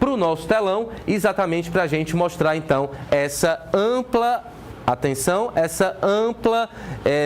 para o nosso telão, exatamente para a gente mostrar então essa ampla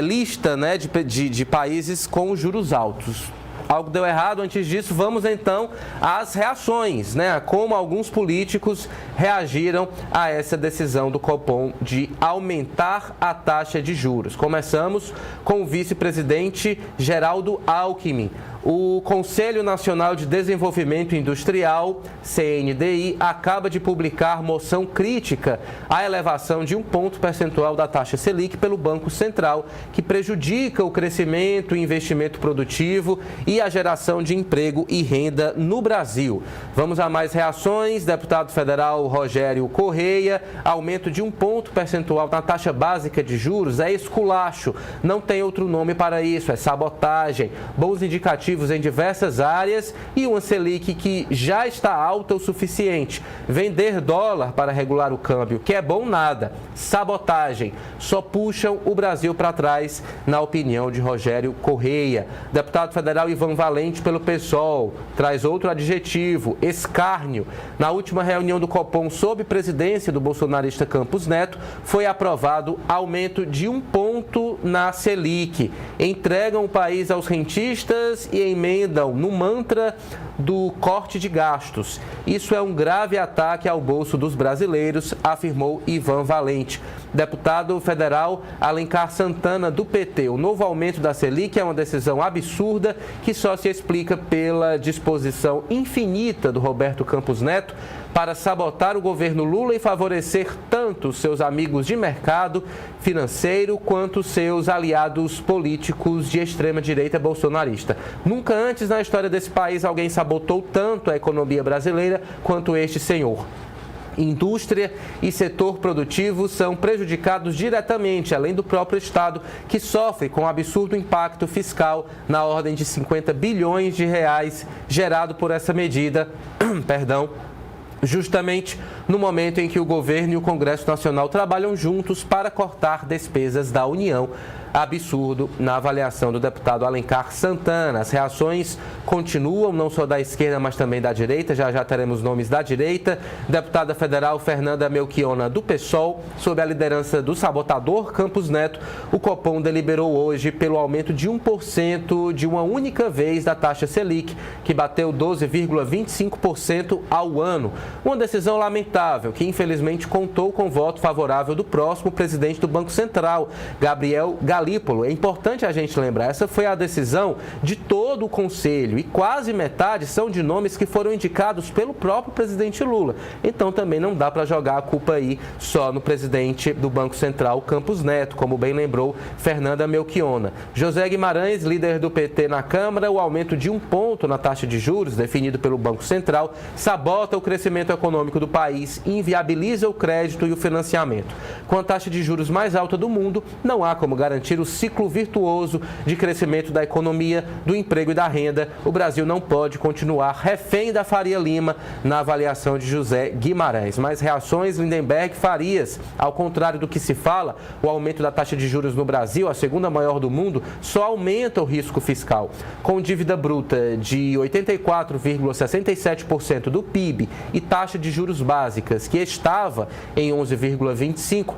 lista, né, de países com juros altos. Algo deu errado. Antes disso, vamos então às reações, né? Como alguns políticos reagiram a essa decisão do Copom de aumentar a taxa de juros. Começamos com o vice-presidente Geraldo Alckmin. O Conselho Nacional de Desenvolvimento Industrial, CNDI, acaba de publicar moção crítica à elevação de 1 ponto percentual da taxa Selic pelo Banco Central, que prejudica o crescimento, o investimento produtivo e a geração de emprego e renda no Brasil. Vamos a mais reações. Deputado federal Rogério Correia: aumento de 1 ponto percentual na taxa básica de juros é esculacho, não tem outro nome para isso, é sabotagem. Bons indicativos em diversas áreas e uma Selic que já está alta o suficiente. Vender dólar para regular o câmbio, que é bom nada. Sabotagem. Só puxam o Brasil para trás, na opinião de Rogério Correia. Deputado federal Ivan Valente, pelo PSOL, traz outro adjetivo: escárnio. Na última reunião do Copom, sob presidência do bolsonarista Campos Neto, foi aprovado aumento de 1 ponto na Selic. Entregam o país aos rentistas e emendam no mantra do corte de gastos. Isso é um grave ataque ao bolso dos brasileiros, afirmou Ivan Valente. Deputado federal Alencar Santana, do PT: o novo aumento da Selic é uma decisão absurda que só se explica pela disposição infinita do Roberto Campos Neto para sabotar o governo Lula e favorecer tanto seus amigos de mercado financeiro quanto seus aliados políticos de extrema-direita bolsonarista. Nunca antes na história desse país alguém sabotou tanto a economia brasileira quanto este senhor. Indústria e setor produtivo são prejudicados diretamente, além do próprio Estado, que sofre com um absurdo impacto fiscal na ordem de 50 bilhões de reais gerado por essa medida, justamente no momento em que o governo e o Congresso Nacional trabalham juntos para cortar despesas da União. Absurdo, na avaliação do deputado Alencar Santana. As reações continuam, não só da esquerda, mas também da direita. Já teremos nomes da direita. Deputada federal Fernanda Melchiona, do PSOL, sob a liderança do sabotador Campos Neto, o Copom deliberou hoje pelo aumento de 1% de uma única vez da taxa Selic, que bateu 12,25% ao ano. Uma decisão lamentável, que infelizmente contou com o voto favorável do próximo presidente do Banco Central, Gabriel Galípolo. É importante a gente lembrar, essa foi a decisão de todo o Conselho e quase metade são de nomes que foram indicados pelo próprio presidente Lula. Então também não dá para jogar a culpa aí só no presidente do Banco Central, Campos Neto, como bem lembrou Fernanda Melchiona. José Guimarães, líder do PT na Câmara: o aumento de 1 ponto na taxa de juros, definido pelo Banco Central, sabota o crescimento econômico do país e inviabiliza o crédito e o financiamento. Com a taxa de juros mais alta do mundo, não há como garantir o ciclo virtuoso de crescimento da economia, do emprego e da renda. O Brasil não pode continuar refém da Faria Lima, na avaliação de José Guimarães. Mais reações: Lindenberg Farias: ao contrário do que se fala, o aumento da taxa de juros no Brasil, a segunda maior do mundo, só aumenta o risco fiscal. Com dívida bruta de 84,67% do PIB e taxa de juros básicas que estava em 11,25%,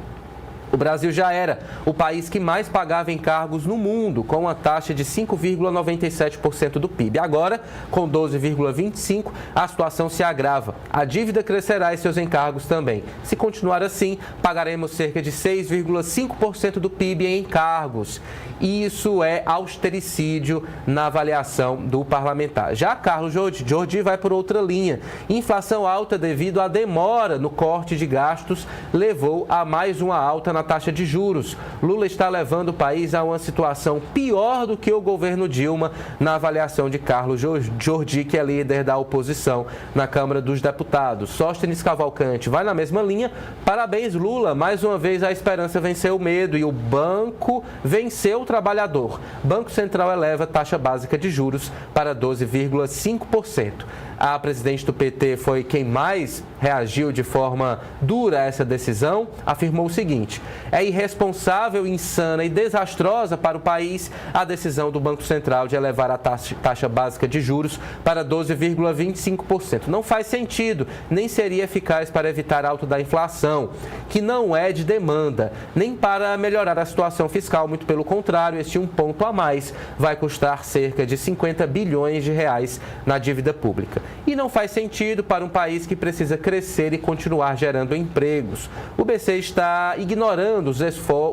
o Brasil já era o país que mais pagava encargos no mundo, com uma taxa de 5,97% do PIB. Agora, com 12,25%, a situação se agrava. A dívida crescerá e seus encargos também. Se continuar assim, pagaremos cerca de 6,5% do PIB em encargos. Isso é austericídio na avaliação do parlamentar. Já Carlos Jordi vai por outra linha. Inflação alta devido à demora no corte de gastos levou a mais uma alta na taxa de juros. Lula está levando o país a uma situação pior do que o governo Dilma, na avaliação de Carlos Jordi, que é líder da oposição na Câmara dos Deputados. Sóstenes Cavalcante vai na mesma linha. Parabéns, Lula. Mais uma vez a esperança venceu o medo e o banco venceu o trabalhador. Banco Central eleva taxa básica de juros para 12,5%. a presidente do PT foi quem mais reagiu de forma dura a essa decisão, afirmou o seguinte: é irresponsável, insana e desastrosa para o país a decisão do Banco Central de elevar a taxa básica de juros para 12,25%. Não faz sentido, nem seria eficaz para evitar alta da inflação, que não é de demanda, nem para melhorar a situação fiscal. Muito pelo contrário, este um ponto a mais vai custar cerca de 50 bilhões de reais na dívida pública. E não faz sentido para um país que precisa crescer e continuar gerando empregos. O BC está ignorando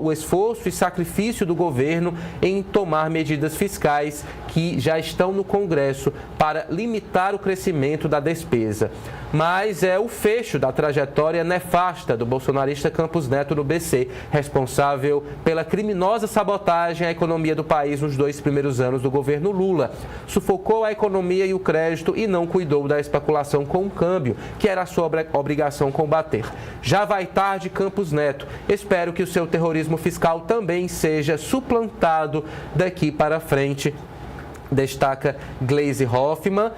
o esforço e sacrifício do governo em tomar medidas fiscais que já estão no Congresso para limitar o crescimento da despesa. Mas é o fecho da trajetória nefasta do bolsonarista Campos Neto no BC, responsável pela criminosa sabotagem à economia do país nos 2 primeiros anos do governo Lula. Sufocou a economia e o crédito e não cuidou da especulação com o câmbio, que era a sua obrigação combater. Já vai tarde, Campos Neto. Espero que o seu terrorismo fiscal também seja suplantado daqui para frente, destaca Gleisi Hoffmann.